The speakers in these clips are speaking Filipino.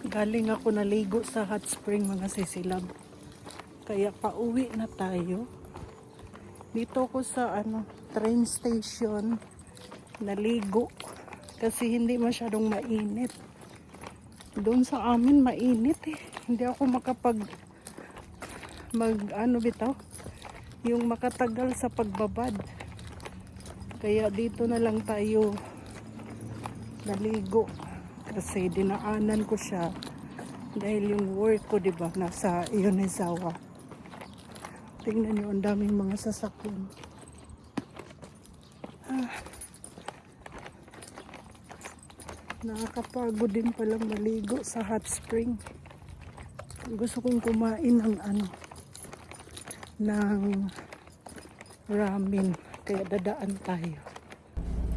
Galing ako naligo sa hot spring mga sisilab. Kaya pauwi na tayo. Dito ko sa train station naligo kasi hindi masyadong mainit. Doon sa amin mainit eh. Hindi ako bitaw, yung makatagal sa pagbabad. Kaya dito na lang tayo naligo kasi dinaanan ko siya dahil yung work ko, diba, nasa Yonezawa. Tingnan nyo, ang daming mga sasakyan. Nakakapagod din palang maligo sa hot spring. Gusto kong kumain ng ramen, kaya dadaan tayo.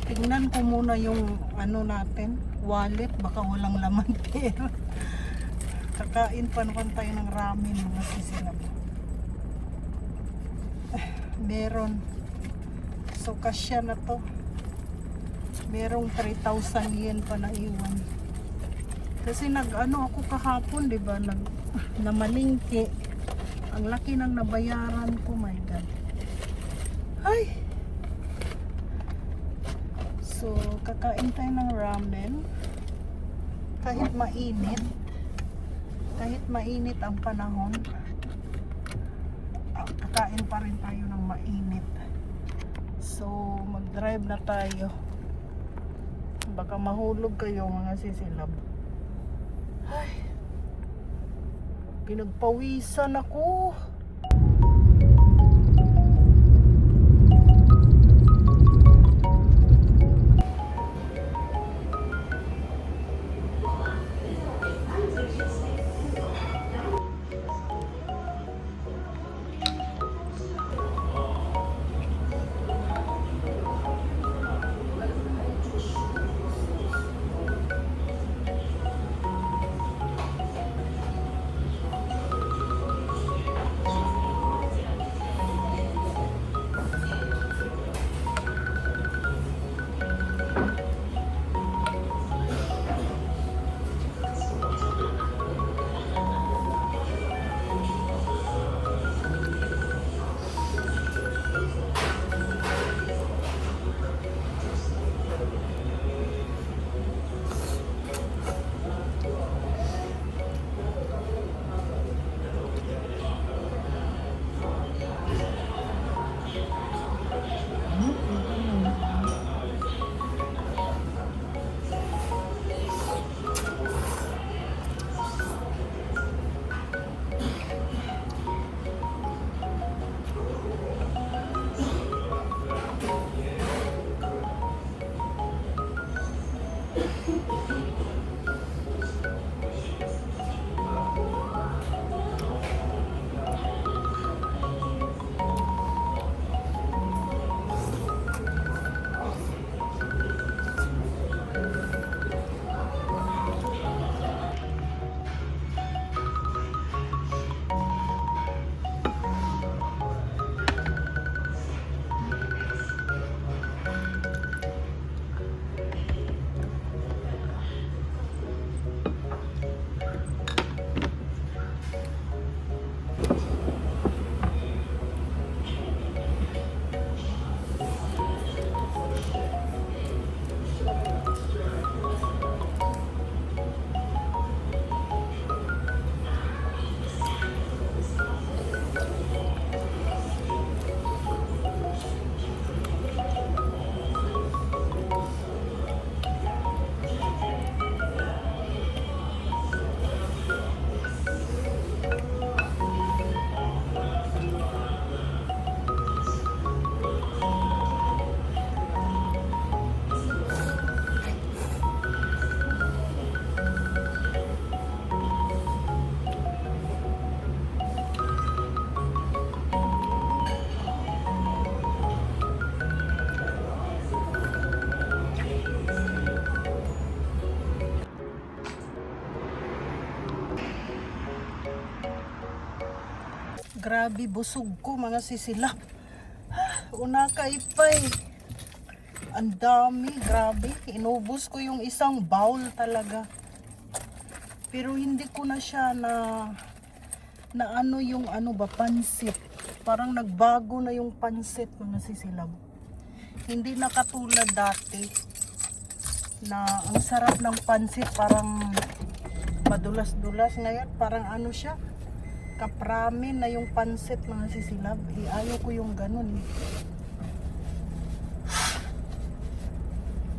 Tingnan ko muna yung natin, wallet, baka walang laman pera. Kakain pa naman tayo ng ramen mga sisilab. Meron. So kasya na to. Merong 3,000 yen pa na iwan. Kasi ako kahapon, diba, namalingki. Ang laki ng nabayaran ko, my God. Ay! So, kakain tayo ng ramen. Kahit mainit ang panahon, kakain pa rin tayo ng mainit. So, mag-drive na tayo. Baka mahulog kayo mga sisilab. Ay! Pinagpawisan ako. Grabe, busog ko mga sisilab. Una kaipay. Ang dami, grabe. Inubos ko yung isang bowl talaga. Pero hindi ko na siya na ano yung ano ba, pansit. Parang nagbago na yung pansit mga sisilab. Hindi na katulad dati na ang sarap ng pansit, parang madulas-dulas. Ngayon parang ano siya, kapramin na yung pansit mga sisilab. Ayaw ko yung ganun.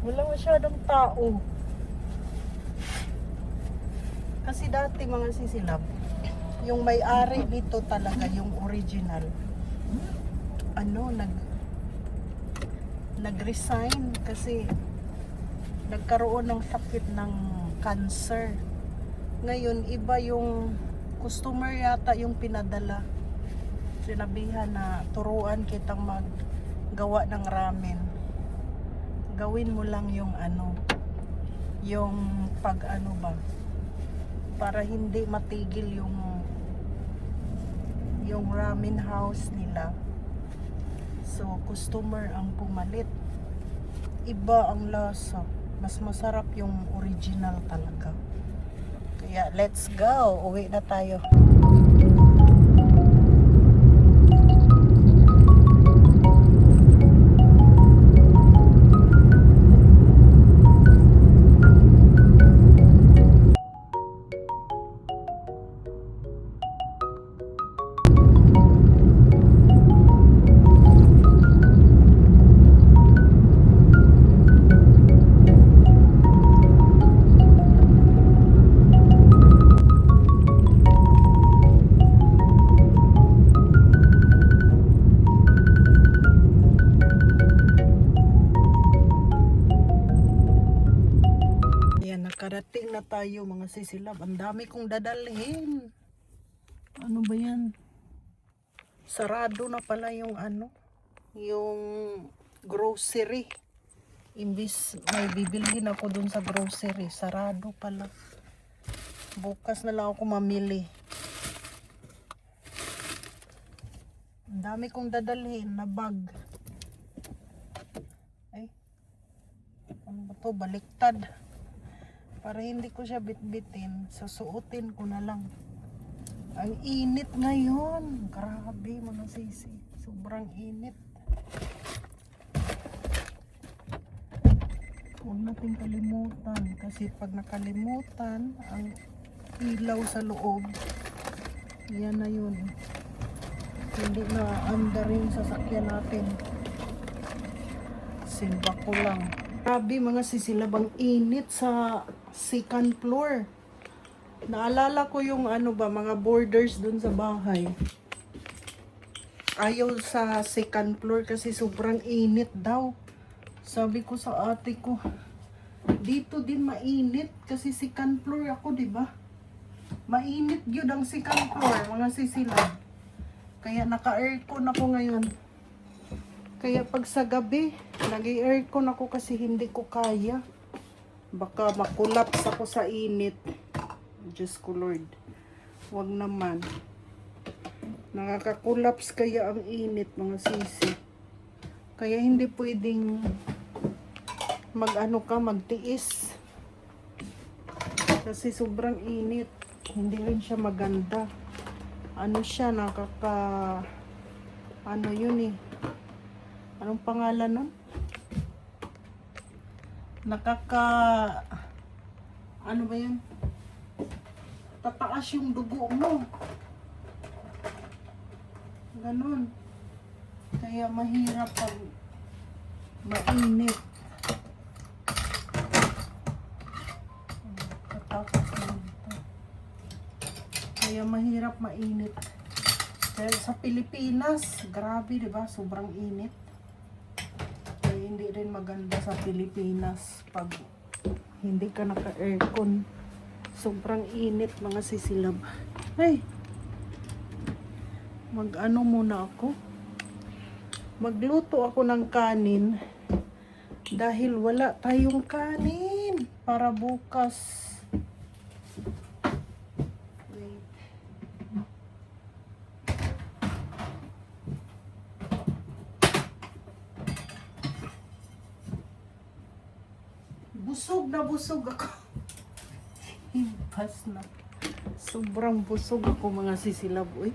Wala masyadong tao. Kasi dati mga sisilab, yung may-ari dito talaga, yung original, ano, nag-resign kasi nagkaroon ng sakit ng cancer. Ngayon, iba yung customer yata yung pinadala. Sinabihan na turuan kitang maggawa ng ramen. Gawin mo lang yung ano, yung pag ano ba, para hindi matigil yung ramen house nila. So customer ang pumalit, iba ang lasa, mas masarap yung original talaga. Kaya let's go, uwi na tayo. Nakarating na tayo mga sisilab. Ang dami kong dadalhin. Ano ba yan? Sarado na pala yung ano, yung grocery. Imbis may bibilhin ako dun sa grocery, sarado pala. Bukas na lang ako mamili. Ang dami kong dadalhin na bag. Ay, ano ba to? Baliktad. Para hindi ko siya bitbitin, susuotin ko na lang. Ang init ngayon. Grabe mga sisi. Sobrang init. Huwag natin kalimutan. Kasi pag nakalimutan, ang ilaw sa loob, yan na yun. Hindi na andar yung sasakyan natin. Simba ko lang. Grabe mga sisilab, ang init sa second floor. Naalala ko yung ano ba, mga boarders dun sa bahay. Ayaw sa second floor kasi sobrang init daw. Sabi ko sa ate ko, dito din mainit kasi second floor ako, di ba? Mainit yun ang second floor, mga sisilab. Kaya naka-aircon ako ngayon. Kaya pag sa gabi, nag-aircon ako kasi hindi ko kaya. Baka makulaps ako sa init. Diyos ko Lord. Huwag naman. Nakakakulaps kaya ang init mga sisi. Kaya hindi pwedeng magtiis. Kasi sobrang init. Hindi rin siya maganda. Ano siya, ano yun eh. Anong pangalan nun? Ano ba yun? Tataas yung dugo mo. Ganun. Kaya mahirap pag mainit. Tatapos na ito. Kaya mahirap mainit. Kaya sa Pilipinas, grabe diba? Sobrang init. Hindi rin maganda sa Pilipinas pag hindi ka naka-aircon. Sobrang init mga sisilab. Ay, mag-ano muna ako. Magluto ako ng kanin dahil wala tayong kanin para bukas. Busog na busog ako. Himpas na. Sobrang busog ako mga sisilab. Uy,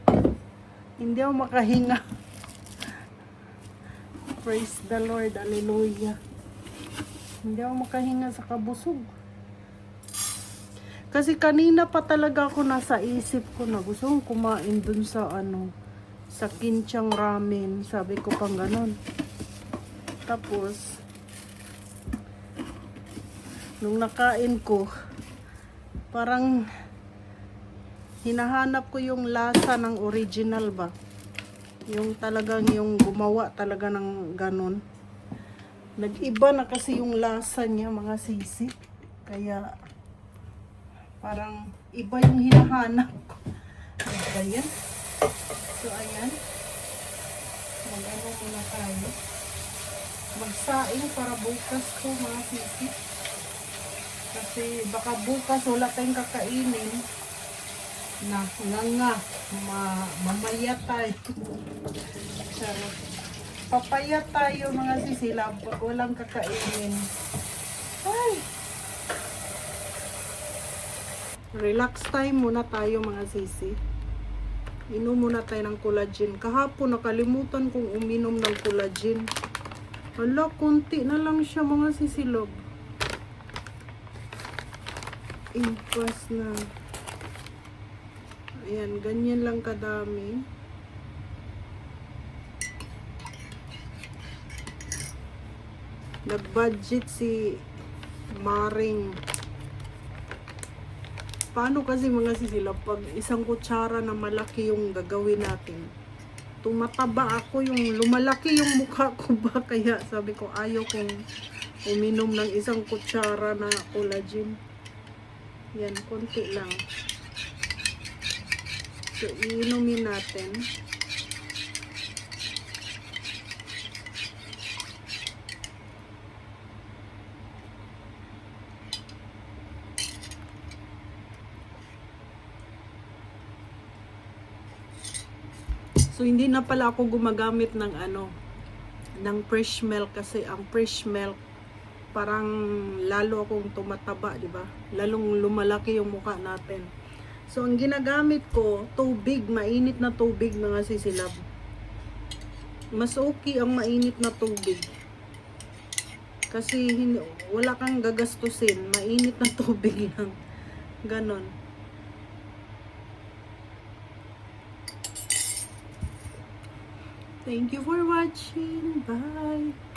hindi ako makahinga. Praise the Lord. Hallelujah. Hindi ako makahinga sa kabusog. Kasi kanina pa talaga ako nasa isip ko na gusto kong kumain dun sa sa Kinchang Ramen. Sabi ko pang ganon. Tapos, nung nakain ko, parang hinahanap ko yung lasa ng original ba. Yung talagang yung gumawa talaga ng ganon. Nag-iba na kasi yung lasa niya mga sisi. Kaya parang iba yung hinahanap ko. Diba yan? So ayan. Mag-ano muna tayo. Magsaing para bukas ko mga sisi. Kasi baka bukas wala tayong kakainin. Mamaya tayo. Charot. Papaya tayo mga sisilab pag walang kakainin. Ay! Relax time muna tayo mga sisi. Inom muna tayo ng collagen. Kahapon nakalimutan kong uminom ng collagen. Hala, konti na lang siya mga sisilab. Impas na. Ayan, ganyan lang kadami. Nag-budget si Maring. Paano kasi mga sisila, pag isang kutsara na malaki yung gagawin natin, tumataba ako, yung lumalaki yung mukha ko ba, kaya sabi ko ayaw kong uminom ng isang kutsara na collagen. Yan, konti lang. So, iinumin natin. So, hindi na pala ako gumagamit ng ng fresh milk kasi ang fresh milk parang lalo akong tumataba, di ba? Lalong lumalaki yung mukha natin. So, ang ginagamit ko, tubig, mainit na tubig mga sisilab. Mas okay ang mainit na tubig. Kasi wala kang gagastusin, mainit na tubig lang. Ganon. Thank you for watching. Bye!